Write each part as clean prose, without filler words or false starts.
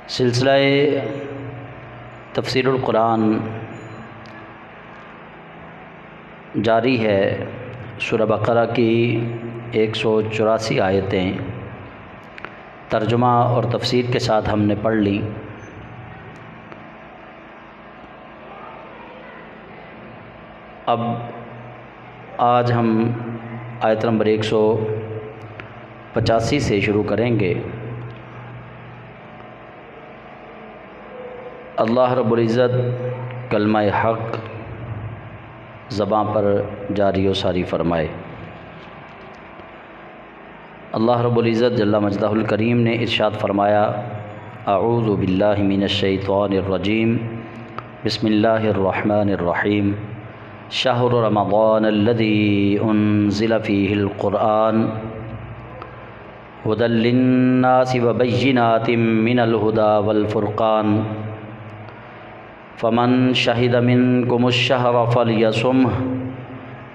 सिलसिला तफसीरुल कुरान जारी है। सूरह बकरा की 184 आयतें तर्जुमा और तफसीर के साथ हमने पढ़ ली। अब आज हम आयत नंबर 185 से शुरू करेंगे। अल्लाह रब्बुल इज़्ज़त कलमा हक़ ज़बां पर जारी व सारी फ़रमाए। अल्लाह रब्बुल इज़्ज़त जल्ला मजदाहुल करीम ने इरशाद फ़रमाया, अऊज़ु बिल्लाहि मिनश शैतानिर रजीम, बिस्मिल्लाहिर रहमानिर रहीम, शहरु रमज़ानल्लज़ी उन्ज़िला फ़ीहिल क़ुरआन हुदल लिन्नासि व बय्यिनातिम मिनल हुदा वल फ़ुरक़ान फ़मन शहिद मिनकुमुश्शहर फ़लयसुमहु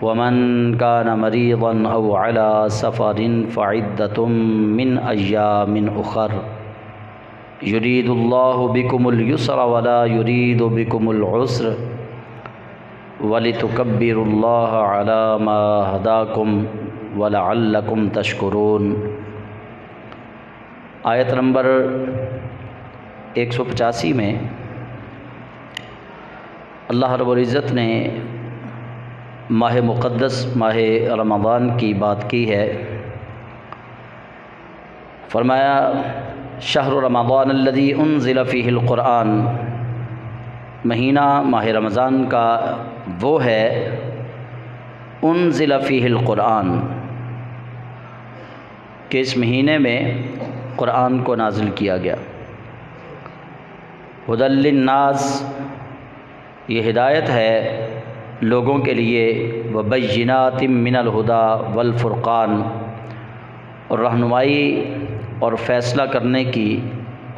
वमन कान मरीज़न औ अला सफ़रिन फ़इद्दतुम मिन अय्यामिन उख़र युरीदुल्लाहु बिकुमुल युस्रा वला युरीदु बिकुमुल उस्र वलितुकब्बिरुल्लाह अला मा हदाकुम वलअल्लकुम तशकुरून। आयत नंबर 185 में अल्लाह रब्बुल इज़्ज़त ने माह मुक़द्दस माह रमज़ान की बात की है। फ़रमाया, शहरु रमज़ानल्लज़ी उन्ज़िला फ़ीहिल क़ुरआन, महीना माह रमज़ान का वो है उन्ज़िला फ़ीहिल क़ुरआन कि इस महीने में क़ुरआन को नाज़िल किया गया। हुदल लिन्नास, ये हिदायत है लोगों के लिए, व बय्यिनातिम मिनल हुदा वल फ़ुरक़ान, और रहनुमाई और फ़ैसला करने की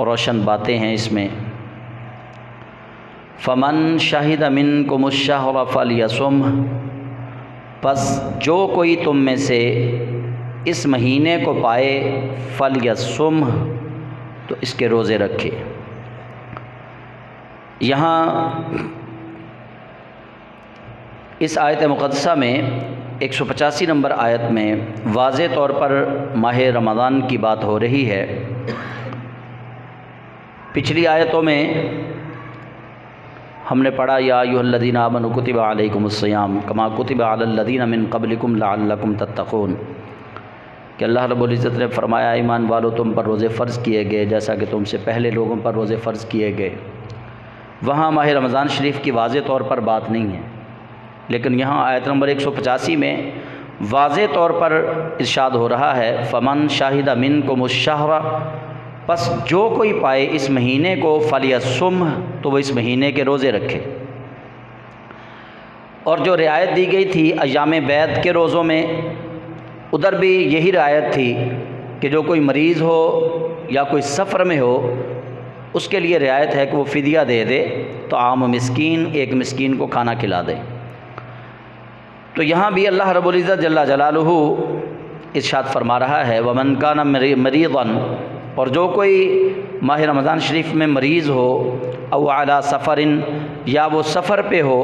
रोशन बातें हैं इसमें। फ़मन शहिद मिनकुमुश्शहर फ़लयसुमहु, बस जो कोई तुम में से इस महीने को पाए, फ़लयसुमहु, तो इसके रोज़े रखे। यहाँ इस आयत मुक़द्दसा में 185 नंबर आयत में वाज़े तौर पर माह रमज़ान की बात हो रही है। पिछली आयतों में हमने पढ़ा, या अय्युहल्लज़ीना आमनू कुतिबा अलैकुमुस्सियाम कमा कुतिबा अलल्लज़ीना मिन क़ब्लिकुम लअल्लकुम तत्तक़ून, कि अल्लाह रब्बुल इज़्ज़त ने फ़रमाया, ईमान वालों तुम पर रोज़े फ़र्ज़ किए गए जैसा कि तुमसे पहले लोगों पर रोज़े फ़र्ज़ किए गए। वहाँ माह रमज़ान शरीफ की वाज़े तौर पर बात नहीं है, लेकिन यहाँ आयत नंबर 185 में वाज़े तौर पर इरशाद हो रहा है, फ़मन शाहिदा मिनकुमुश्शहर, बस जो कोई पाए इस महीने को, फ़लयसुमहु, तो वो इस महीने के रोज़े रखे। और जो रियायत दी गई थी अय्याम बैद के रोज़ों में, उधर भी यही रियायत थी कि जो कोई मरीज़ हो या कोई सफ़र में हो, उसके लिए रियायत है कि वो फ़िदिया दे दे, तो आम मिस्कीन, एक मिस्कीन को खाना खिला दे। तो यहाँ भी अल्लाह रब्बुल इज़्ज़त जल्ला जलालुहु इरशाद फरमा रहा है, वमन कान मरीज़न, और जो कोई माह रमज़ान शरीफ में मरीज़ हो, औ अला सफ़रिन, या वो सफ़र पे हो,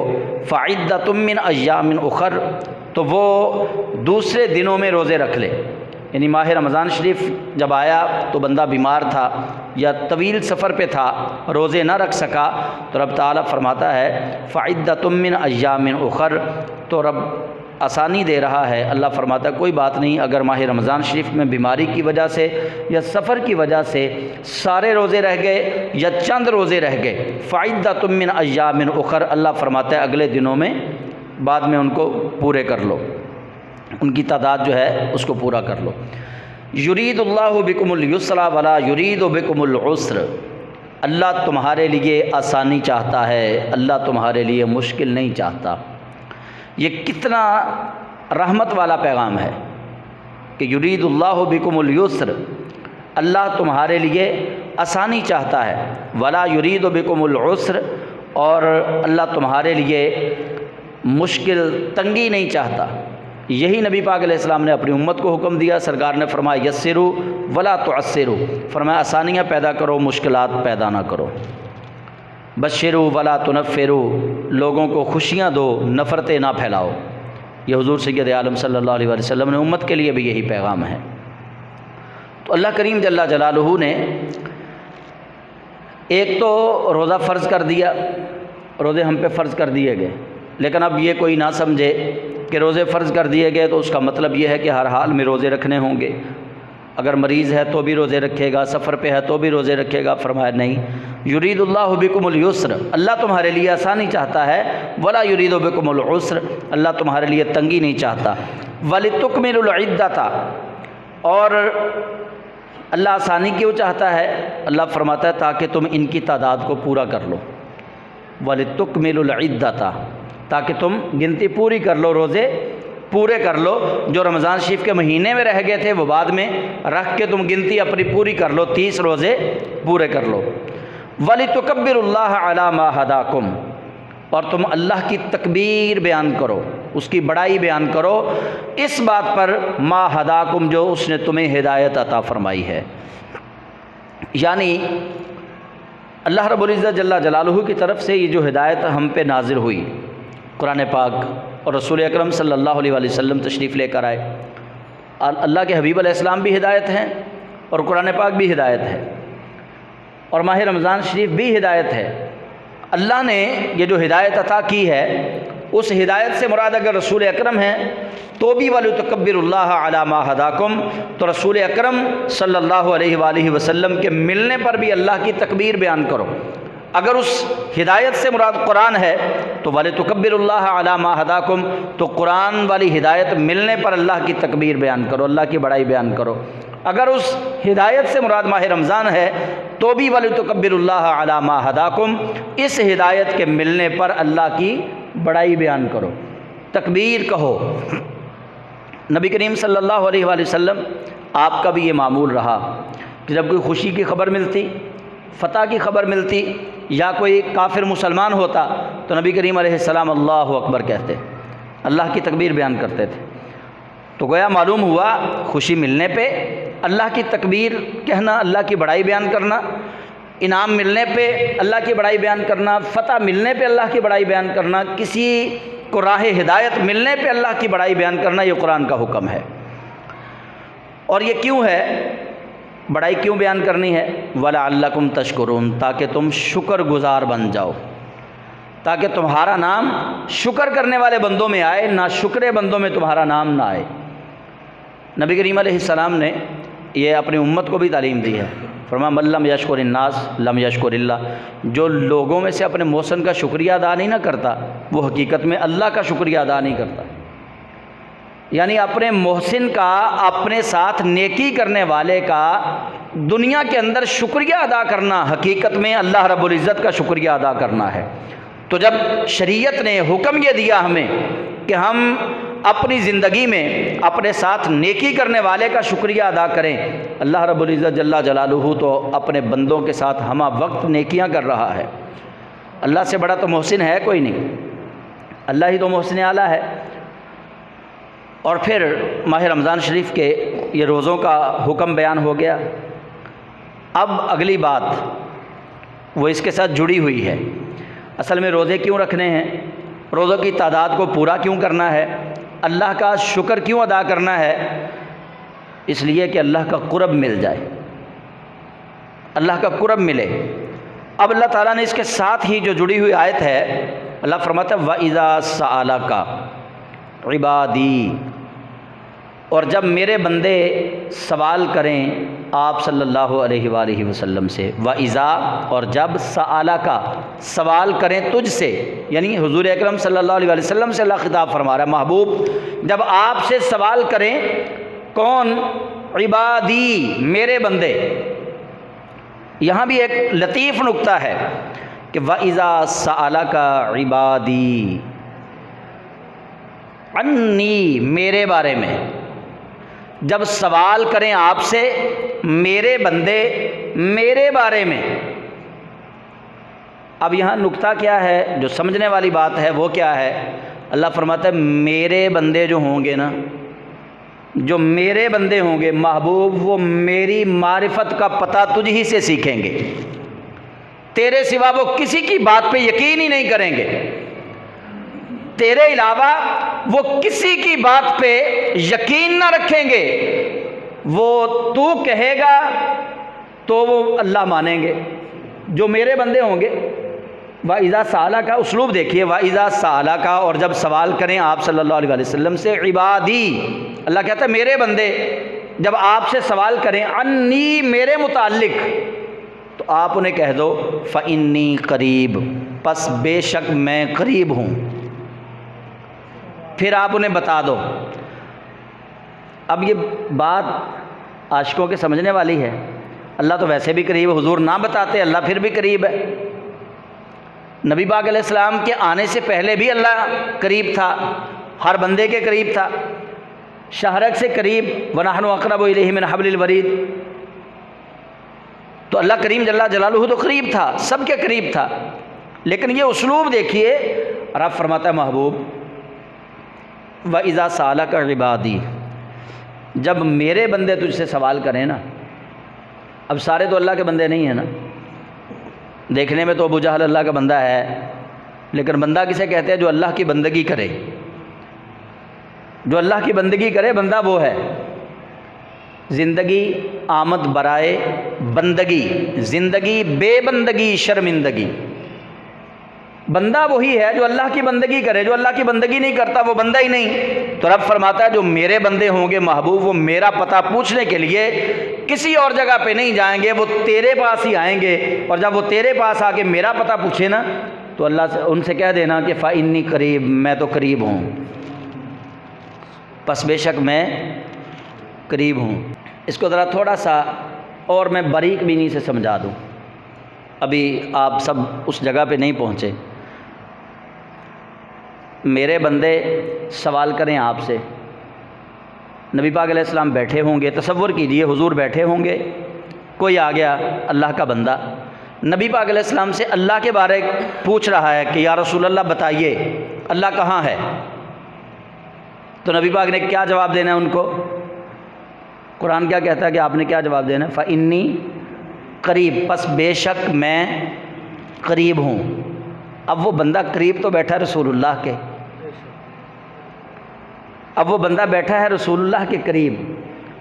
फ़इद्दतुम मिन अय्यामिन उख़र, तो वो दूसरे दिनों में रोज़े रख ले। यानी माह रमज़ान शरीफ जब आया तो बंदा बीमार था या तवील सफ़र पे था, रोज़े ना रख सका, तो रब ताला फरमाता है फ़इद्दतुम मिन अय्यामिन उख़र, तो रब आसानी दे रहा है। अल्लाह फरमाता है कोई बात नहीं, अगर माह रमज़ान शरीफ में बीमारी की वजह से या सफ़र की वजह से सारे रोज़े रह गए या चंद रोज़े रह गए, फ़इद्दतुम मिन अय्यामिन उख़र, अल्लाह फरमाता है अगले दिनों में बाद में उनको पूरे कर लो, उनकी तादाद जो है उसको पूरा कर लो। युरीदुल्लाहु बिकुमुल युस्रा वला युरीदु बिकुमुल उस्र, अल्लाह तुम्हारे लिए आसानी चाहता है, अल्लाह तुम्हारे लिए मुश्किल नहीं चाहता। ये कितना रहमत वाला पैगाम है कि युरीदुल्लाहु बिकुमुल युस्र, अल्लाह तुम्हारे लिए आसानी चाहता है, वला युरीदु बिकुमुल उस्र, और अल्लाह तुम्हारे लिए मुश्किल तंगी नहीं चाहता। यही नबी पाक अलैहिस्सलाम ने अपनी उम्मत को हुक्म दिया। सरकार ने फरमाया यस्सिरू वला तुअस्सिरू, फरमाया आसानियाँ पैदा करो, मुश्किलात पैदा ना करो। बश्शिरू वला तुनफ़िरू, लोगों को खुशियाँ दो, नफ़रतें ना फैलाओ। ये हुज़ूर सय्यद आलम सल्लल्लाहु अलैहि वसल्लम ने उम्मत के लिए भी यही पैगाम है। तो अल्लाह करीम जल्ला जलालुहू ने एक तो रोज़ा फ़र्ज़ कर दिया, रोज़े हम पे फ़र्ज़ कर दिए गए, लेकिन अब ये कोई ना समझे कि रोज़े फ़र्ज़ कर दिए गए तो उसका मतलब ये है कि हर हाल में रोज़े रखने होंगे। अगर मरीज़ है तो भी रोज़े रखेगा, सफ़र पे है तो भी रोज़े रखेगा। फरमाया नहीं, युरीदुल्लाहु बिकुमुल युस्र, अल्लाह तुम्हारे लिए आसानी चाहता है। वला युरीदु बिकुमुल उस्र, अल्लाह तुम्हारे लिए तंगी नहीं चाहता। वलितुकमिलुल इद्दता, और अल्लाह आसानी क्यों चाहता है? अल्लाह फरमाता है ताकि तुम इनकी तादाद को पूरा कर लो। वलितुकमिलुल इद्दता, ताकि तुम गिनती पूरी कर लो, रोज़े पूरे कर लो। जो रमज़ान शरीफ के महीने में रह गए थे वो बाद में रख के तुम गिनती अपनी पूरी कर लो, 30 रोज़े पूरे कर लो। वलितुकब्बिरुल्लाह अला मा हदाकुम, और तुम अल्लाह की तकबीर बयान करो, उसकी बड़ाई बयान करो इस बात पर मा हदाकुम, जो उसने तुम्हें हिदायत अता फरमाई है। यानी अल्लाह रब्बुल इज़्ज़त जल्ला जलालुहू की तरफ से ये जो हिदायत हम पे नाजिल हुई, कुरान पाक और रसूल अकरम सल्लल्लाहु अलैहि वसल्लम तशरीफ़ लेकर आए। अल्लाह के हबीब अलैहिस्सलाम भी हिदायत हैं और कुरान पाक भी हिदायत है, और माह रमज़ान शरीफ भी हिदायत है। अल्लाह ने ये जो हिदायत अता की है, उस हिदायत से मुराद अगर रसूल अकरम हैं तो भी वलितुकब्बिरुल्लाह अला मा हदाकुम, तो रसूल अकरम सल्लल्लाहु अलैहि वसल्लम के मिलने पर भी अल्लाह की तकबीर बयान करो। अगर उस हिदायत से मुराद कुरान है तो वलितुकब्बिरुल्लाह अला मा हदाकुम, तो कुरान वाली हिदायत मिलने पर अल्लाह की तकबीर बयान करो, अल्लाह की बड़ाई बयान करो। अगर उस हिदायत से मुराद माह रमज़ान है तो भी वलितुकब्बिरुल्लाह अला मा हदाकुम, इस हिदायत के मिलने पर अल्लाह की बड़ाई बयान करो, तकबीर कहो। नबी करीम सल्लल्लाहु अलैहि वसल्लम आपका भी ये मामूल रहा कि जब कोई खुशी की खबर मिलती, फ़तह की खबर मिलती, या कोई काफिर मुसलमान होता, तो नबी करीम अलैहिस्सलाम अल्लाहु अकबर कहते, अल्लाह की तकबीर बयान करते थे। तो गोया मालूम हुआ खुशी मिलने पे अल्लाह की तकबीर कहना, अल्लाह की बड़ाई बयान करना, इनाम मिलने पे अल्लाह की बड़ाई बयान करना, फ़तह मिलने पे अल्लाह की बड़ाई बयान करना, किसी को राह हिदायत मिलने पे अल्लाह की बड़ाई बयान करना, ये कुरान का हुक्म है। और ये क्यों है, बड़ाई क्यों बयान करनी है? वलअल्लकुम तशकुरून, ताकि तुम शुक्रगुजार बन जाओ, ताकि तुम्हारा नाम शुक्र करने वाले बंदों में आए, ना शुक्र बंदों में तुम्हारा नाम ना आए। नबी करीम अलैहिस्सलाम ने ये अपनी उम्मत को भी तालीम दी है। फरमाया मल्लम यशकुरिन्नास लम यशकुरिल्लाह, जो लोगों में से अपने मौसम का शुक्रिया अदा नहीं ना करता, वो हकीकत में अल्लाह का शुक्रिया अदा नहीं करता। यानी अपने मोहसिन का, अपने साथ नेकी करने वाले का दुनिया के अंदर शुक्रिया अदा करना, हकीकत में अल्लाह रब्बुल इज़्ज़त का शुक्रिया अदा करना है। तो जब शरीयत ने हुक्म ये दिया हमें कि हम अपनी ज़िंदगी में अपने साथ नेकी करने वाले का शुक्रिया अदा करें, अल्लाह रब्बुल इज़्ज़त जल्ला जलालुहू तो अपने बंदों के साथ हम वक्त नेकियां कर रहा है। अल्लाह से बड़ा तो मोहसिन है कोई नहीं, अल्लाह ही तो मोहसिन आला है। और फिर माह रमज़ान शरीफ के ये रोज़ों का हुक्म बयान हो गया। अब अगली बात वो इसके साथ जुड़ी हुई है। असल में रोज़े क्यों रखने हैं, रोज़ों की तादाद को पूरा क्यों करना है, अल्लाह का शुक्र क्यों अदा करना है? इसलिए कि अल्लाह का कुर्ब मिल जाए, अल्लाह का कुर्ब मिले। अब अल्लाह ताला ने इसके साथ ही जो जुड़ी हुई आयत है, अल्लाह फरमाता है वइज़ा सअलका इबादी, और जब मेरे बंदे सवाल करें आप सल्लल्लाहु अलैहि वसल्लम से, वइज़ा, और जब सअलका सवाल करें तुझसे, यानी हुज़ूर अकरम सल्लल्लाहु अलैहि वसल्लम से अल्लाह खिताब फरमा रहा है, महबूब जब आपसे सवाल करें, कौन? इबादी, मेरे बंदे। यहाँ भी एक लतीफ़ नुक्ता है कि वइज़ा सअलका इबादी अन्नी, मेरे बारे में जब सवाल करें आपसे मेरे बंदे मेरे बारे में। अब यहाँ नुक्ता क्या है, जो समझने वाली बात है वो क्या है? अल्लाह फरमाता है मेरे बंदे जो होंगे ना, जो मेरे बंदे होंगे महबूब, वो मेरी मारिफत का पता तुझ ही से सीखेंगे, तेरे सिवा वो किसी की बात पे यकीन ही नहीं करेंगे, तेरे अलावा वो किसी की बात पे यकीन ना रखेंगे। वो तू कहेगा तो वो अल्लाह मानेंगे, जो मेरे बंदे होंगे। वाइज़ा साला का उसलूब देखिए, वाइज़ा साला का, और जब सवाल करें आप सल्लल्लाहु अलैहि वसल्लम से, इबादी, अल्लाह कहता है मेरे बंदे जब आपसे सवाल करें अन्नी, मेरे मुताल्लिक, तो आप उन्हें कह दो फ़इन्नी करीब, बस बेशक मैं करीब हूँ। फिर आप उन्हें बता दो। अब ये बात आशिकों के समझने वाली है। अल्लाह तो वैसे भी करीब है, हुजूर ना बताते अल्लाह फिर भी करीब है। नबी पाक अलैहिस्सलाम के आने से पहले भी अल्लाह करीब था, हर बंदे के करीब था, शहरक से करीब, वनहनु अक़रबु इलैहि मिन हब्लिल वरीद। तो अल्लाह करीम जल्ला जलालुहु तो करीब था, सबके करीब था। लेकिन ये उसलूब देखिए, रब फरमाता है महबूब व इज़ा सालक इबादी, जब मेरे बंदे तुझसे सवाल करें ना, अब सारे तो अल्लाह के बंदे नहीं हैं ना, देखने में तो अबू जहल अल्लाह का बंदा है, लेकिन बंदा किसे कहते हैं? जो अल्लाह की बंदगी करे, जो अल्लाह की बंदगी करे बंदा वो है। ज़िंदगी आमद बराए बंदगी, ज़िंदगी बेबंदगी शर्मिंदगी। बंदा वही है जो अल्लाह की बंदगी करे, जो अल्लाह की बंदगी नहीं करता वो बंदा ही नहीं। तो रब फरमाता है जो मेरे बंदे होंगे महबूब, वो मेरा पता पूछने के लिए किसी और जगह पे नहीं जाएंगे, वो तेरे पास ही आएंगे। और जब वो तेरे पास आके मेरा पता पूछे ना, तो अल्लाह से उनसे कह देना कि फ़इन्नी करीब, मैं तो करीब हूँ, बस बेशक मैं करीब हूँ। इसको ज़रा थोड़ा सा और मैं बारीक बीनी से समझा दूँ, अभी आप सब उस जगह पे नहीं पहुँचे। मेरे बंदे सवाल करें आपसे, नबी पाक अलैहिस्सलाम बैठे होंगे, तसव्वुर कीजिए हुजूर बैठे होंगे, कोई आ गया अल्लाह का बंदा, नबी पाक अलैहिस्सलाम से अल्लाह के बारे पूछ रहा है कि या रसूल अल्लाह बताइए अल्लाह कहाँ है। तो नबी पाक ने क्या जवाब देना है उनको? कुरान क्या कहता है कि आपने क्या जवाब देना है? फ़इन्नी करीब, बस बेशक मैं करीब हूँ। अब वो बंदा करीब तो बैठा रसूलुल्लाह के, अब वो बंदा बैठा है रसूलुल्लाह के करीब,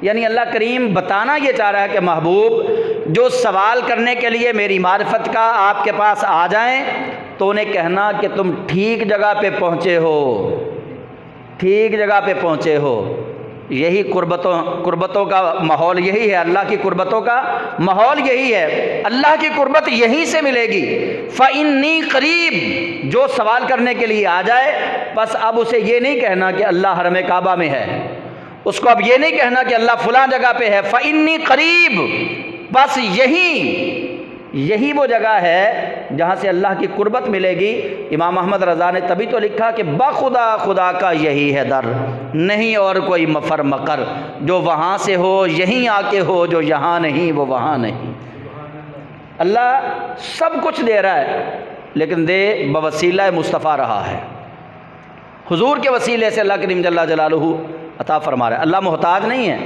यानी अल्लाह करीम बताना ये चाह रहा है कि महबूब जो सवाल करने के लिए मेरी मारिफत का आपके पास आ जाएं, तो उन्हें कहना कि तुम ठीक जगह पे पहुँचे हो, ठीक जगह पे पहुँचे हो। यही कुर्बतों का माहौल यही है, अल्लाह की कुर्बतों का माहौल यही है, अल्लाह की कुर्बत यहीं से मिलेगी। फ़इन्नी करीब, जो सवाल करने के लिए आ जाए, बस अब उसे ये नहीं कहना कि अल्लाह हरम काबा में है, उसको अब ये नहीं कहना कि अल्लाह फ़लाँ जगह पे है। फ़इन्नी करीब, बस यही वो जगह है जहाँ से अल्लाह की कुर्बत मिलेगी। इमाम अहमद रज़ा ने तभी तो लिखा कि बाखुदा खुदा का यही है दर, नहीं और कोई मफर मकर, जो वहाँ से हो यहीं आके हो, जो यहाँ नहीं वो वहाँ नहीं। अल्लाह सब कुछ दे रहा है, लेकिन दे बवसीला मुस्तफ़ा रहा है, हुजूर के वसीले से अल्लाह करीम जल्ला जलालुहु अता फरमा रहा है। अल्लाह मोहताज नहीं है,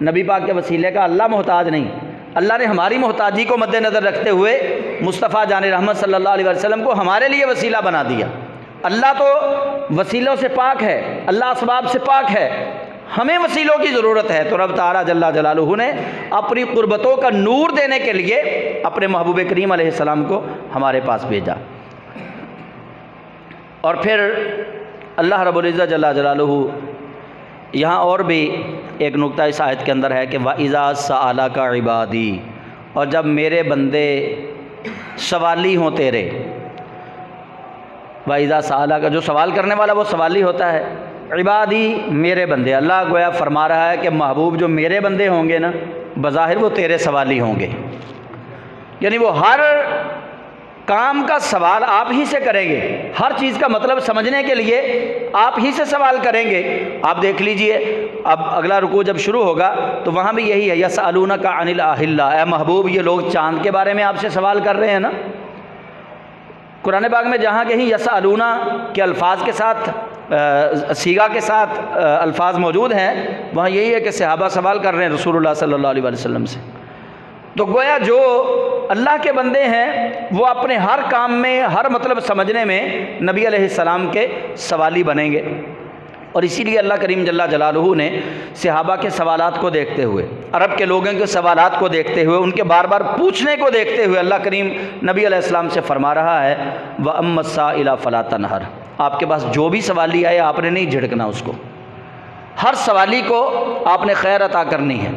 नबी पाक के वसीले का अल्लाह मोहताज नहीं। अल्लाह ने हमारी मोहताजी को मद्देनज़र रखते हुए मुस्तफ़ा जान रहमत सल्लल्लाहु अलैहि वसल्लम को हमारे लिए वसीला बना दिया। अल्लाह तो वसीलों से पाक है, अल्लाह असबाब से पाक है, हमें वसीलों की ज़रूरत है। तो रब ताला जल्ला जलालुहु ने अपनी कुर्बतों का नूर देने के लिए अपने महबूब करीम अलैहिस्सलाम को हमारे पास भेजा। और फिर अल्लाह रब्बुल इज़्ज़त जल्ला जलालुहु यहाँ और भी एक नुक्ता इस आयत के अंदर है कि वाइज़ा सअला का इबादी, और जब मेरे बंदे सवाली हों तेरे, वाइज़ा सअला का, जो सवाल करने वाला वो सवाली होता है, इबादी मेरे बंदे। अल्लाह गोया फरमा रहा है कि महबूब जो मेरे बंदे होंगे ना, बज़ाहिर वो तेरे सवाली होंगे, यानी वो हर काम का सवाल आप ही से करेंगे, हर चीज़ का मतलब समझने के लिए आप ही से सवाल करेंगे। आप देख लीजिए अब अगला रुकू जब शुरू होगा तो वहाँ भी यही है, यसअलूनका अनिल अहिल्ला, ए महबूब ये लोग चाँद के बारे में आपसे सवाल कर रहे हैं ना। कुरान पाक में जहाँ कहीं यसअलूना के अल्फाज के साथ सीगा के साथ अल्फाज मौजूद हैं, वहाँ यही है कि सहाबा सवाल कर रहे हैं रसूलुल्लाह सल्लल्लाहु अलैहि वसल्लम से। तो गोया जो अल्लाह के बंदे हैं वो अपने हर काम में, हर मतलब समझने में नबी अलैहिस्सलाम के सवाली बनेंगे। और इसीलिए अल्लाह करीम जल्ला जलालुहू ने सहाबा के सवालात को देखते हुए, अरब के लोगों के सवालात को देखते हुए, उनके बार बार पूछने को देखते हुए अल्लाह करीम नबी अलैहिस्सलाम से फरमा रहा है व अम्मस्साइला फला तनहर, आपके पास जो भी सवाली आए आपने नहीं झिड़कना उसको, हर सवाली को आपने खैर अता करनी है।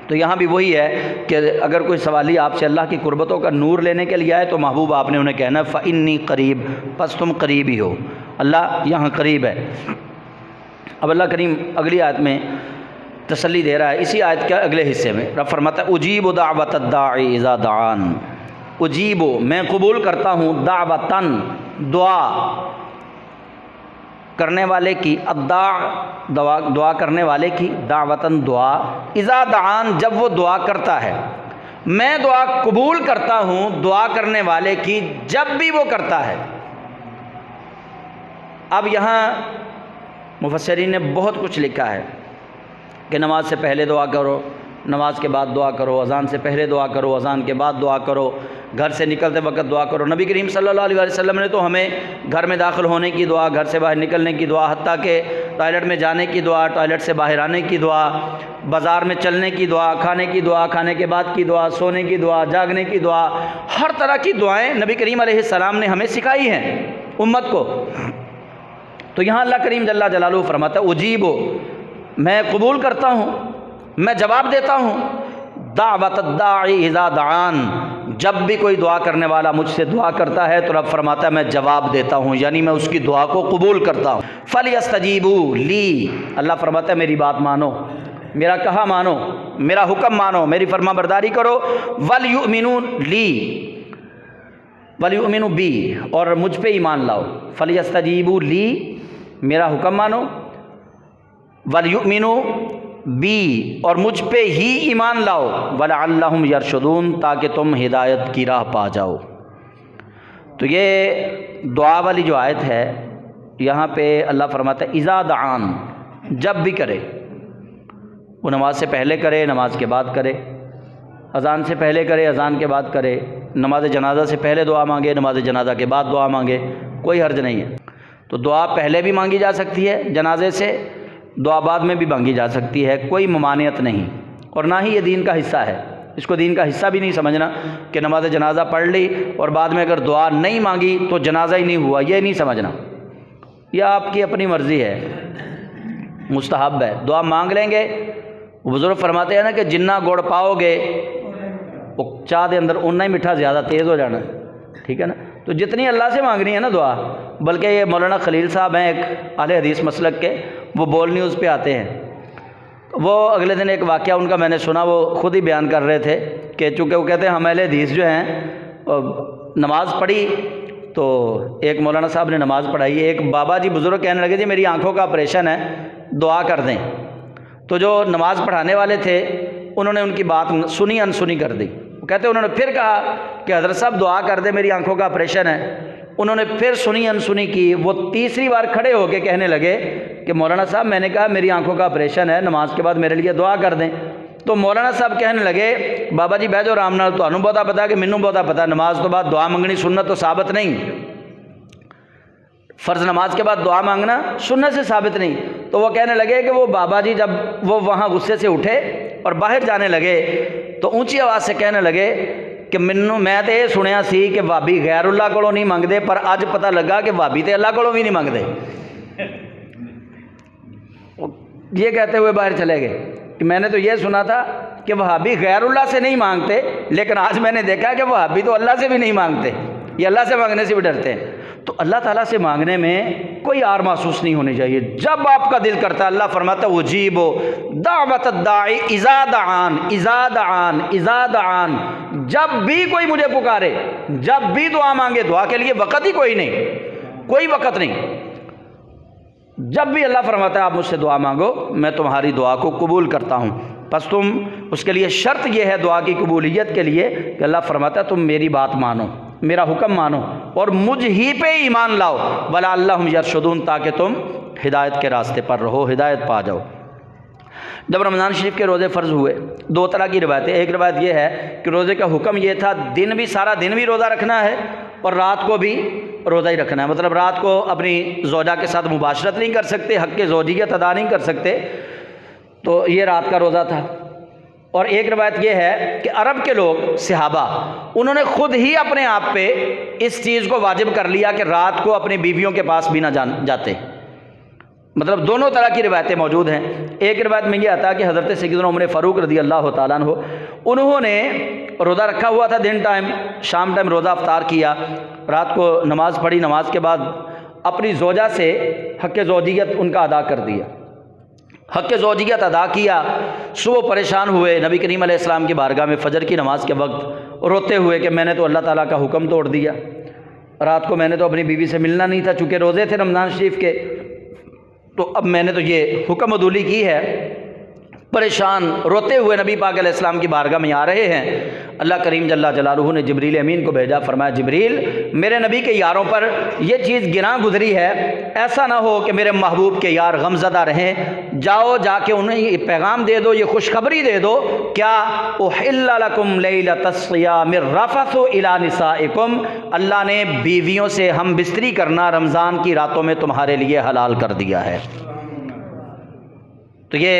तो यहाँ भी वही है कि अगर कोई सवाली आपसे अल्लाह की कुर्बतों का नूर लेने के लिए आए तो महबूब आपने उन्हें कहना फ़इन्नी करीब, बस तुम करीब ही हो, अल्लाह यहाँ करीब है। अब अल्लाह करीम अगली आयत में तसल्ली दे रहा है, इसी आयत के अगले हिस्से में रब फरमाता है उजीबु दावत दाई इज़ा दान, उजीबु मैं कबूल करता हूँ, दावतन दुआ करने वाले की, अद्दा दुआ करने वाले की, दावतन दुआ, इज़ा दान जब वो दुआ करता है, मैं दुआ कबूल करता हूँ दुआ करने वाले की जब भी वो करता है। अब यहाँ मुफस्सिरीन ने बहुत कुछ लिखा है कि नमाज से पहले दुआ करो, नमाज के बाद दुआ करो, अज़ान से पहले दुआ करो, अज़ान के बाद दुआ करो, घर से निकलते वक्त दुआ करो। नबी करीम सल्लल्लाहु अलैहि वसल्लम ने तो हमें घर में दाखिल होने की दुआ, घर से बाहर निकलने की दुआ, हत्ता के टॉयलेट में जाने की दुआ, टॉयलेट से बाहर आने की दुआ, बाज़ार में चलने की दुआ, खाने की दुआ, खाने के बाद की दुआ, सोने की दुआ, जागने की दुआ, हर तरह की दुआएँ नबी करीम अलैहिस्सलाम ने हमें सिखाई हैं उम्मत को। तो यहाँ अल्लाह करीम जल्ला जलालुहू फरमाता है उजीबो मैं कबूल करता हूँ, मैं जवाब देता हूँ, दावत दाई इज़ा दान जब भी कोई दुआ करने वाला मुझसे दुआ करता है तो रब फरमाता है मैं जवाब देता हूँ, यानी मैं उसकी दुआ को कबूल करता हूँ। फलयस्तजीबू ली, अल्लाह फरमाता है मेरी बात मानो, मेरा कहा मानो, मेरा हुक्म मानो, मेरी फरमा बरदारी करो। वल युमिनू ली, वल युमिनू बी, और मुझ पे ईमान लाओ। फलयस्तजीबू ली, मेरा हुक्म मानो, वल युमिनू बी, और मुझ पे ही ईमान लाओ, वलअल्लहुम यरशुदून, ताकि तुम हिदायत की राह पा जाओ। तो ये दुआ वाली जो आयत है यहाँ पे अल्लाह फरमाता है इज़ा दान, जब भी करे, वो नमाज से पहले करे, नमाज के बाद करे, अज़ान से पहले करे, अज़ान के बाद करे, नमाज जनाजा से पहले दुआ मांगे, नमाज जनाजा के बाद दुआ मांगे, कोई हर्ज नहीं है। तो दुआ पहले भी मांगी जा सकती है जनाजे से, दुआ बाद में भी मांगी जा सकती है, कोई ममानियत नहीं, और ना ही ये दीन का हिस्सा है। इसको दीन का हिस्सा भी नहीं समझना कि नमाज जनाजा पढ़ ली और बाद में अगर दुआ नहीं मांगी तो जनाजा ही नहीं हुआ, ये नहीं समझना। यह आपकी अपनी मर्ज़ी है, मुस्तहब है, दुआ मांग लेंगे। बुज़ुर्ग फरमाते हैं ना कि जिन्ना गुड़ पाओगे वो चाह के अंदर उन्ना ही मिठा ज़्यादा तेज़ हो जाना, ठीक है ना। तो जितनी अल्लाह से मांगनी है ना दुआ, बल्कि ये मौलाना खलील साहब हैं एक अहले हदीस मसलक के, वो बोल न्यूज़ पे आते हैं। वो अगले दिन एक वाक़या उनका मैंने सुना, वो ख़ुद ही बयान कर रहे थे कि चूँकि वो कहते हैं हम अहले हदीस जो हैं नमाज़ पढ़ी तो एक मौलाना साहब ने नमाज़ पढ़ाई, एक बाबा जी बुज़ुर्ग कहने लगे जी मेरी आँखों का ऑपरेशन है, दुआ कर दें। तो जो नमाज़ पढ़ाने वाले थे उन्होंने उनकी बात सुनी अनसुनी कर दी। वो कहते उन्होंने फिर कहा कि हज़रत साहब दुआ कर दे, मेरी आंखों का ऑपरेशन है। उन्होंने फिर सुनी अनसुनी की। वो तीसरी बार खड़े होकर कहने लगे कि मौलाना साहब मैंने कहा मेरी आंखों का ऑपरेशन है, नमाज के बाद मेरे लिए दुआ कर दें। तो मौलाना साहब कहने लगे बाबा जी बह जाओ आराम नाल, तुहानू बहुता पता कि मैनू बहुता पता, नमाज तो बाद दुआ मंगनी सुन्नत तो साबित नहीं, फ़र्ज़ नमाज के बाद दुआ मांगना सुन्नत से साबित नहीं। तो वो कहने लगे कि वो बाबा जी जब वो वहाँ गुस्से से उठे और बाहर जाने लगे तो ऊंची आवाज़ से कहने लगे कि मैं तो ये सुनिया सी कि भाभी गैरुल्लाह कोलों नहीं मंगते, पर अज पता लगा कि भाभी तो अल्लाह कोलों भी नहीं मंगते। ये कहते हुए बाहर चले गए कि मैंने तो ये सुना था कि वहाबी गैरुल्लाह से नहीं मांगते, लेकिन आज मैंने देखा कि वहाबी तो अल्लाह से भी नहीं मांगते, ये अल्लाह से मांगने से भी डरते हैं। तो अल्लाह ताला से मांगने में कोई आर महसूस नहीं होनी चाहिए। जब आपका दिल करता है, अल्लाह फरमाता है वजीबो दावत दाई इज़ा दान इज़ा दान इज़ा दान, जब भी कोई मुझे पुकारे, जब भी दुआ मांगे, दुआ के लिए वक़्त ही कोई नहीं, कोई वक़्त नहीं। जब भी अल्लाह फरमाता है आप मुझसे दुआ मांगो, मैं तुम्हारी दुआ को कबूल करता हूँ। बस तुम उसके लिए शर्त यह है दुआ की कबूलियत के लिए कि अल्लाह फरमाता है तुम मेरी बात मानो, मेरा हुक्म मानो, और मुझ ही पे ईमान लाओ, वलअल्लहुम यरशुदून, ताकि तुम हिदायत के रास्ते पर रहो, हिदायत पा जाओ। जब रमज़ान शरीफ के रोज़े फ़र्ज़ हुए, दो तरह की रिवायतें। एक रिवायत यह है कि रोज़े का हुक्म ये था, दिन भी सारा दिन भी रोज़ा रखना है और रात को भी रोज़ा ही रखना है। मतलब रात को अपनी ज़ौजा के साथ मुबाशरत नहीं कर सकते, हक़ के ज़ौजियत अदा नहीं कर सकते, तो ये रात का रोज़ा था। और एक रिवायत यह है कि अरब के लोग सहाबा, उन्होंने ख़ुद ही अपने आप पे इस चीज़ को वाजिब कर लिया कि रात को अपनी बीवियों के पास भी ना जाते। मतलब दोनों तरह की रिवायतें मौजूद हैं। एक रिवायत में यह आता है कि हज़रत सैयदना उमर फ़ारूक रज़ी अल्लाह तआला अन्हु, उन्होंने रोज़ा रखा हुआ था, दिन टाइम शाम टाइम रोज़ा अफ्तार किया, रात को नमाज़ पढ़ी, नमाज के बाद अपनी ज़ौजा से हक़ ज़ौजियत उनका अदा कर दिया, हक़ ज़ौजियत अदा किया। सुबह परेशान हुए, नबी करीम अलैहिस्सलाम की बारगाह में फ़जर की नमाज़ के वक्त रोते हुए कि मैंने तो अल्लाह ताला का हुक्म तोड़ दिया, रात को मैंने तो अपनी बीवी से मिलना नहीं था, चूँकि रोज़े थे रमज़ान शरीफ के, तो अब मैंने तो ये हुक्म अदूली की है। परेशान रोते हुए नबी पाक अलैहिस्सलाम की बारगाह में आ रहे हैं। अल्लाह करीम जल्ला जलालुहु ने जिब्रील अमीन को भेजा, फरमाया जिब्रील, मेरे नबी के यारों पर यह चीज़ गिना गुजरी है, ऐसा ना हो कि मेरे महबूब के यार गमज़दा रहें, जाओ जाके उन्हें ये पैगाम दे दो, ये खुशखबरी दे दो, क्या उहिल्ला लकुम लैलतस सियामिर रफ़सु इला निसाइकुम, अल्लाह ने बीवियों से हम बिस्तरी करना रमज़ान की रातों में तुम्हारे लिए हलाल कर दिया है। तो ये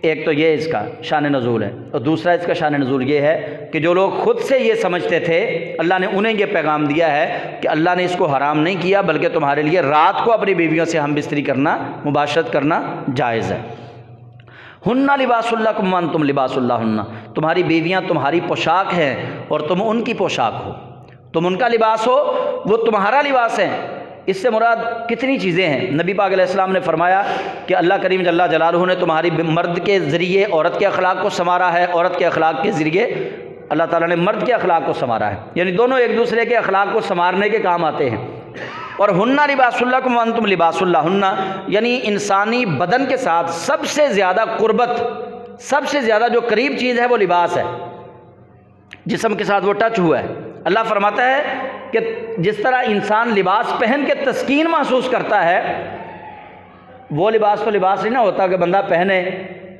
एक तो ये इसका शान नज़ूल है, और दूसरा इसका शान नज़ूल ये है कि जो लोग ख़ुद से ये समझते थे, अल्लाह ने उन्हें ये पैगाम दिया है कि अल्लाह ने इसको हराम नहीं किया, बल्कि तुम्हारे लिए रात को अपनी बीवियों से हम बिस्तरी करना, मुबाशरत करना जायज़ है। हुन्ना लिबासुल लकुम व अंतुम लिबासुल लहुन्ना, तुम्हारी बीवियाँ तुम्हारी पोशाक हैं और तुम उनकी पोशाक हो, तुम उनका लिबास हो, वो तुम्हारा लिबास है। इससे मुराद कितनी चीज़ें हैं। नबी पाक अलैहिस्सलाम ने फरमाया कि अल्लाह करीम जल्ला जलालुहु ने तुम्हारी मर्द के ज़रिए औरत के अखलाक को संवारा है, औरत के अखलाक के ज़रिए अल्लाह ताला ने मर्द के अखलाक को संवारा है, यानी दोनों एक दूसरे के अखलाक को संवारने के काम आते हैं। और हुन्ना लिबासुल लकुम व अंतुम लिबासुल लहुन्ना, यानी इंसानी बदन के साथ सबसे ज़्यादा कुर्बत, सबसे ज़्यादा जो करीब चीज़ है वो लिबास है, जिस्म के साथ वो टच हुआ है। अल्लाह फरमाता है कि जिस तरह इंसान लिबास पहन के तस्कीन महसूस करता है, वो लिबास तो लिबास नहीं ना होता कि बंदा पहने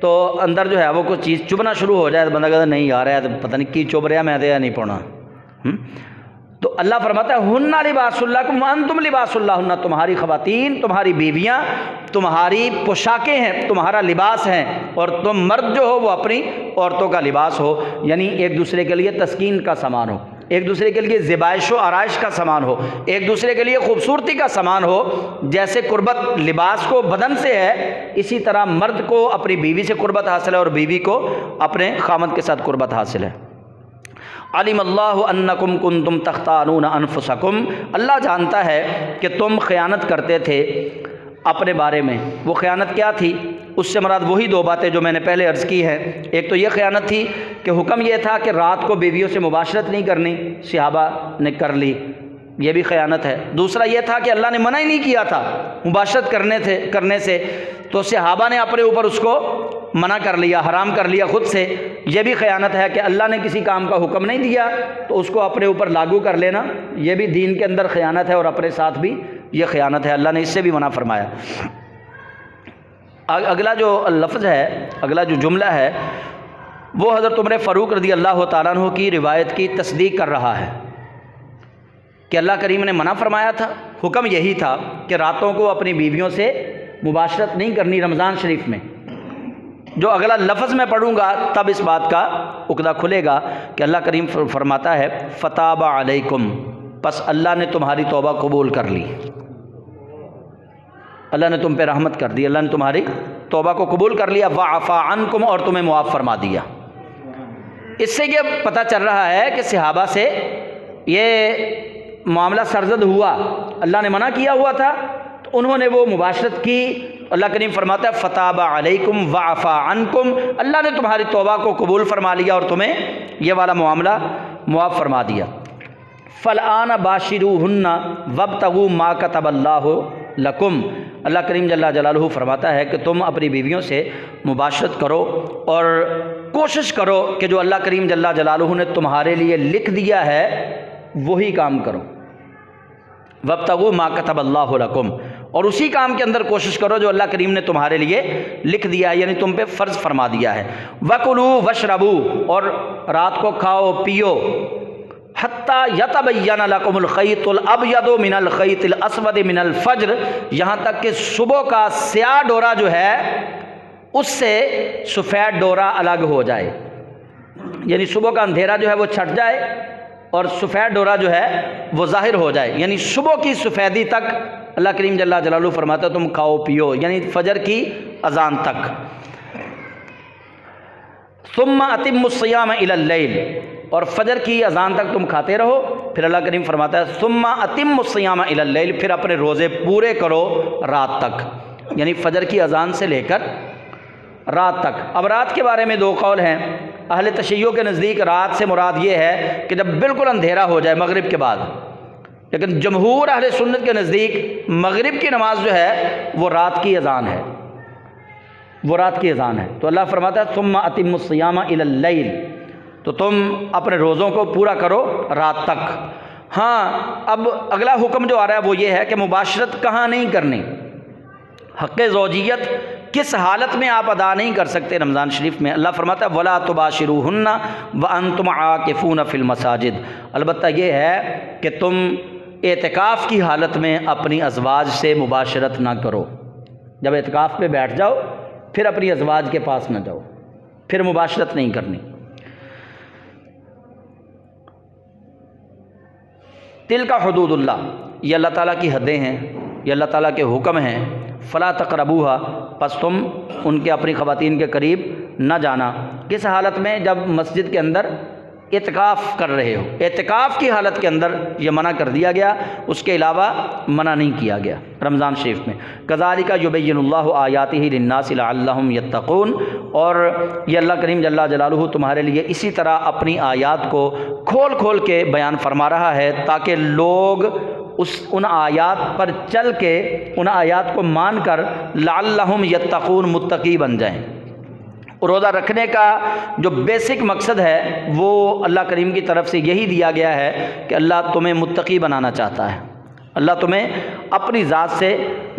तो अंदर जो है वो कुछ चीज़ चुभना शुरू हो जाए, तो बंदा कहता नहीं आ रहा है, तो पता नहीं की चुभ रहा, मैं तो नहीं पढ़ना। तो अल्लाह फरमाता है हुन्ना लिबासुल लकुम व अंतुम लिबासुल लहुन्ना, तुम्हारी ख़वातीन, तुम्हारी बीवियाँ तुम्हारी पोशाकें हैं, तुम्हारा लिबास हैं, और तुम मर्द जो हो वो अपनी औरतों का लिबास हो, यानी एक दूसरे के लिए तस्कीन का सामान हो, एक दूसरे के लिए ज़िबाइश व आराइश का सामान हो, एक दूसरे के लिए खूबसूरती का सामान हो। जैसे कुर्बत लिबास को बदन से है, इसी तरह मर्द को अपनी बीवी से कुर्बत हासिल है और बीवी को अपने खामद के साथ कुर्बत हासिल है। अलिमल्लाहु अन्नकुम कुंतुम तख्तानून अनफुसकुम, अल्लाह जानता है कि तुम ख़यानत करते थे अपने बारे में। वो ख़यानत क्या थी? उससे मुराद वही दो बातें जो मैंने पहले अर्ज़ की हैं। एक तो ये ख़यानत थी कि हुक्म ये था कि रात को बीवियों से मुबाशरत नहीं करनी, सहाबा ने कर ली, ये भी ख़यानत है। दूसरा ये था कि अल्लाह ने मना ही नहीं किया था मुबाशरत करने से, तो सहाबा ने अपने ऊपर उसको मना कर लिया, हराम कर लिया खुद से। यह भी ख़यानत है कि अल्लाह ने किसी काम का हुक्म नहीं दिया तो उसको अपने ऊपर लागू कर लेना, यह भी दीन के अंदर ख़यानत है और अपने साथ भी यह ख़यानत है। अल्लाह ने इससे भी मना फरमाया। अगला जो लफ्ज़ है, अगला जो जुमला है, वो हज़रत उमर फ़ारूक रज़ी अल्लाह तआला अन्हु की रिवायत की तस्दीक कर रहा है कि अल्लाह करीम ने मना फरमाया था, हुक्म यही था कि रातों को अपनी बीवियों से मुबाशरत नहीं करनी रमज़ान शरीफ में। जो अगला लफ्ज़ मैं पढ़ूँगा तब इस बात का उकदा खुलेगा कि अल्लाह करीम फरमाता है फ़ताबा अलैकुम, बस अल्लाह ने तुम्हारी तौबा कबूल कर ली, अल्लाह ने तुम पे रहमत कर दी, अल्लाह ने तुम्हारी तौबा को कबूल कर लिया। वअफ़ा अन्कुम, और तुम्हें मुआफ़ फरमा दिया। इससे ये पता चल रहा है कि सहाबा से ये मामला सरजद हुआ, अल्लाह ने मना किया हुआ था तो उन्होंने वो मुबाशरत की। अल्लाह करीम फरमाता है फ़ताबा अलैकुम वअफ़ा अन्कुम, अल्लाह ने तुम्हारी तौबा को कबूल फरमा लिया और तुम्हें ये वाला मामला मुआफ़ फरमा दिया। फ़लआन बाशिरूहुन्ना वब्तगू मा कतबल्लाहु लकुम, अल्लाह करीम जल्ला जलालुहु फरमाता है कि तुम अपनी बीवियों से मुबाशरत करो और कोशिश करो कि जो अल्लाह करीम जल्ला जलालुहु ने तुम्हारे लिए लिख दिया है वही काम करो। वब्तगू मा कतबल्लाहु लकुम, और उसी काम के अंदर कोशिश करो जो अल्लाह करीम ने तुम्हारे लिए लिख दिया है, यानी तुम पे फ़र्ज़ फरमा दिया है। वकुलू वशरबू, और रात को खाओ पियो, हत्ता यतबय्यन लकुमुल खैतुल अबयदु मिनल खैतिल अस्वद मिनल फज्र, यहाँ तक कि सुबह का स्याह डोरा जो है उससे सफ़ेद डोरा अलग हो जाए, यानी सुबह का अंधेरा जो है वो छट जाए और सफ़ेद डोरा जो है वो ज़ाहिर हो जाए, यानी सुबह की सफ़ेदी तक अल्लाह करीम जल्ला जलालुहु फरमाता तुम खाओ पियो, यानी फजर की अजान तक। सुम्मा अतिम्मुस्सियाम इलल लैल, और फजर की अजान तक तुम खाते रहो। फिर अल्लाह करीम फरमाता है सुम्मा अतिम्मुस्सियाम इलल लैल, फिर अपने रोज़े पूरे करो रात तक, यानी फजर की अजान से लेकर रात तक। अब रात के बारे में दो कौल हैं। अहले तशय्यो के नज़दीक रात से मुराद ये है कि जब बिल्कुल अंधेरा हो जाए मगरिब के बाद, लेकिन जमहूर अहले सुन्नत के नज़दीक मगरिब की नमाज जो है वो रात की अजान है, वो रात की अजान है। तो अल्लाह फरमाता है सुम्मा अतिम्मुस्सियाम इलल लैल, तो तुम अपने रोज़ों को पूरा करो रात तक। हाँ, अब अगला हुक्म जो आ रहा है वो ये है कि मुबाशरत कहाँ नहीं करनी, हक़ ज़ौजियत किस हालत में आप अदा नहीं कर सकते रमज़ान शरीफ में। अल्लाह फरमाता है वला तुबाशिरूहुन्ना व अंतुम आकिफून फिल मसाजिद, अलबत्ता ये है कि तुम एतिकाफ़ की हालत में अपनी अज़वाज से मुबाशरत ना करो। जब एतिकाफ़ पे बैठ जाओ फिर अपनी अज़वाज के पास ना जाओ, फिर मुबाशरत नहीं करनी। तिलका हुदूदुल्लाह, ये अल्लाह ताला की हदें हैं, ये अल्लाह ताला के हुक्म हैं। फ़ला तक़रबूहा, बस तुम उनके अपनी ख़वातीन के करीब न जाना। किस हालत में? जब मस्जिद के अंदर इत्काफ़ कर रहे हो, इत्काफ़ की हालत के अंदर ये मना कर दिया गया, उसके अलावा मना नहीं किया गया रमज़ान शरीफ में। कज़ालिका युबय्यिनुल्लाहु आयातिही लिन्नासि लअल्लहुम यत्तक़ून, और ये अल्लाह करीम जल्ला जलालुहु तुम्हारे लिए इसी तरह अपनी आयात को खोल खोल के बयान फरमा रहा है ताकि लोग उन आयात पर चल के, उन आयात को मान कर लअल्लहुम यत्तक़ून, मुत्तकी बन जाएँ। रोज़ा रखने का जो बेसिक मकसद है वो अल्लाह करीम की तरफ से यही दिया गया है कि अल्लाह तुम्हें मुत्तकी बनाना चाहता है, अल्लाह तुम्हें अपनी ज़ात से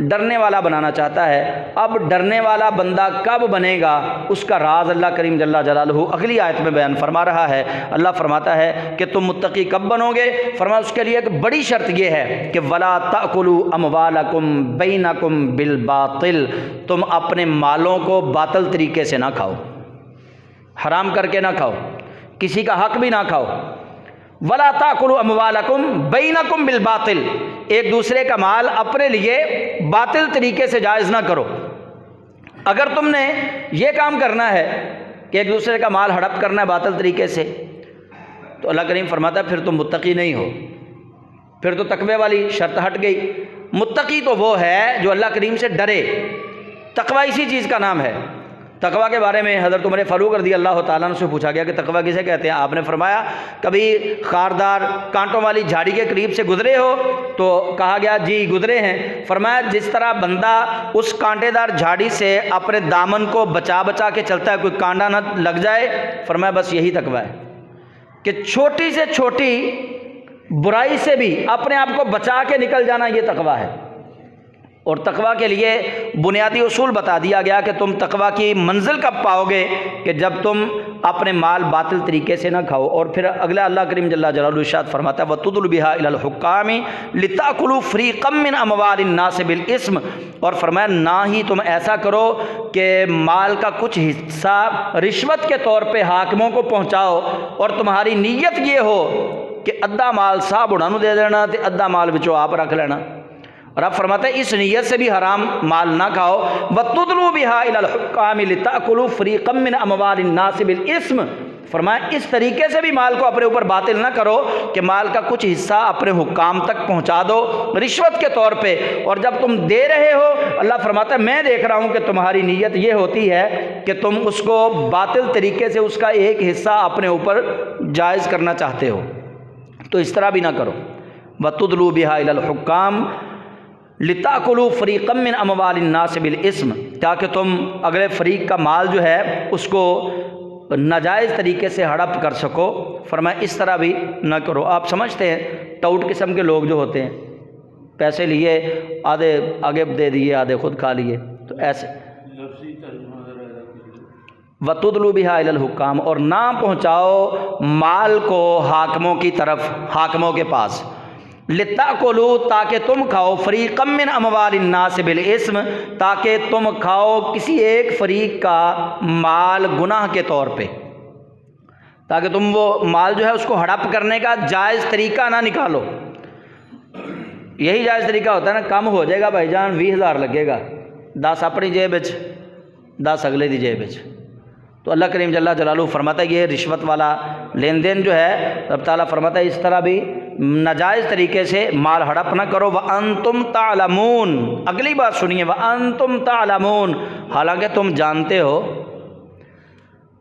डरने वाला बनाना चाहता है। अब डरने वाला बंदा कब बनेगा उसका राज अल्लाह करीम जल्ला जलालुहु अगली आयत में बयान फरमा रहा है। अल्लाह फरमाता है कि तुम मुत्तकी कब बनोगे? फरमाया उसके लिए एक बड़ी शर्त यह है कि वला ताकुलू अमवालकुम बैनकुम बिल बातिल, तुम अपने मालों को बातिल तरीके से ना खाओ, हराम करके ना खाओ, किसी का हक भी ना खाओ। वला ताकुलू अमवालकुम बैनकुम बिल बातिल, एक दूसरे का माल अपने लिए बातिल तरीके से जायज़ ना करो। अगर तुमने ये काम करना है कि एक दूसरे का माल हड़प करना है बातिल तरीके से, तो अल्लाह करीम फरमाता है फिर तुम मुत्तकी नहीं हो, फिर तो तकवे वाली शर्त हट गई। मुत्तकी तो वो है जो अल्लाह करीम से डरे, तकवा इसी चीज़ का नाम है। तकवा के बारे में हज़रत उमर फ़ारूक रज़ी अल्लाह तआला अन्हु से पूछा गया कि तकवा किसे कहते हैं? आपने फरमाया कभी खारदार कांटों वाली झाड़ी के करीब से गुज़रे हो? तो कहा गया जी गुज़रे हैं। फरमाया जिस तरह बंदा उस कांटेदार झाड़ी से अपने दामन को बचा बचा के चलता है, कोई कांटा ना लग जाए, फरमाया बस यही तकवा है कि छोटी से छोटी बुराई से भी अपने आप को बचा के निकल जाना, ये तकवा है। और तकवा के लिए बुनियादी उसूल बता दिया गया कि तुम तकवा की मंजिल कब पाओगे कि जब तुम अपने माल बातिल तरीके से ना खाओ। और फिर अगला अल्लाह करीम जल्ला जलालुहु इरशाद फरमाता है वतुदलु बिहा इलल हुक्कामी लिताकुलू फ़रीक़म मिन अमवालिन नास बिल इस्म, और फरमाया ना ही तुम ऐसा करो कि माल का कुछ हिस्सा रिश्वत के तौर पे हाकिमों को पहुँचाओ और तुम्हारी नीयत ये हो कि अद्धा माल साहब उन्होंने दे देना तो अद्धा माल विचों आप रख लेना। और आप फरमाते हैं इस नीयत से भी हराम माल ना खाओ। वतुदलु बिहा इलल हुक्कामी लिताकुलू फ़रीक़म मिन अमवालिन नास बिल इस्म, फरमाया इस तरीके से भी माल को अपने ऊपर बातिल ना करो कि माल का कुछ हिस्सा अपने हुक्काम तक पहुंचा दो रिश्वत के तौर पे। और जब तुम दे रहे हो, अल्लाह फरमाता है मैं देख रहा हूं कि तुम्हारी नीयत ये होती है कि तुम उसको बातिल तरीके से उसका एक हिस्सा अपने ऊपर जायज़ करना चाहते हो, तो इस तरह भी ना करो। वतुदलु बिहा इलल हुक्काम लिताकुलू फ़रीक़म मिन अमवालिन नास बिल इस्म, ताकि तुम अगले फ़रीक़ का माल जो है उसको नाजायज़ तरीके से हड़प कर सको। फरमाया इस तरह भी ना करो। आप समझते हैं टाउट किस्म के लोग जो होते हैं, पैसे लिए, आधे आगे दे दिए, आधे खुद खा लिए। तो ऐसे वतुदलु बिहा इलल हुक्काम, और ना पहुँचाओ माल को हाकिमों की तरफ, हाकिमों के पास। लिताकुलू, ताकि तुम खाओ, फरीक़म मिन अमवालिन नास बिल इस्म, ताकि तुम खाओ किसी एक फरीक का माल गुनाह के तौर पे, ताकि तुम वो माल जो है उसको हड़प करने का जायज़ तरीका ना निकालो। यही जायज़ तरीका होता है ना, कम हो जाएगा भाईजान 20,000 लगेगा, 10 अपनी जेब 10 अगले की जेब। तो अल्लाह करीम जल्ला जलालू फरमाता है ये रिश्वत वाला लेन देन जो है, रब ताला फरमाता है इस तरह भी नाजायज़ तरीके से माल हड़प ना करो। व अंतुम तालमून, अगली बात सुनिए, व अंतुम तालमून, हालांकि तुम जानते हो,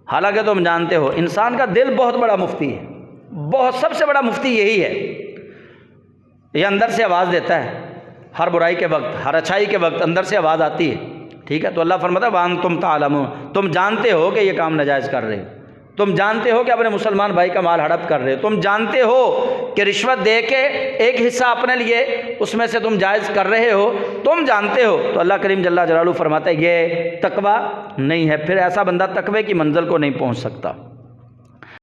हालांकि तुम जानते हो। इंसान का दिल बहुत बड़ा मुफ्ती है, बहुत सबसे बड़ा मुफ्ती यही है। ये अंदर से आवाज़ देता है, हर बुराई के वक्त, हर अच्छाई के वक्त अंदर से आवाज़ आती है, ठीक है। तो अल्लाह फरमाता है वान तुम तालमून, तुम जानते हो कि ये काम नाजायज़ कर रहे हो, तुम जानते हो कि अपने मुसलमान भाई का माल हड़प कर रहे हो, तुम जानते हो कि रिश्वत दे के एक हिस्सा अपने लिए उसमें से तुम जायज़ कर रहे हो, तुम जानते हो। तो अल्लाह करीम जल्ला जलालू फरमाता है ये तकवा नहीं है। फिर ऐसा बंदा तकवे की मंजिल को नहीं पहुँच सकता।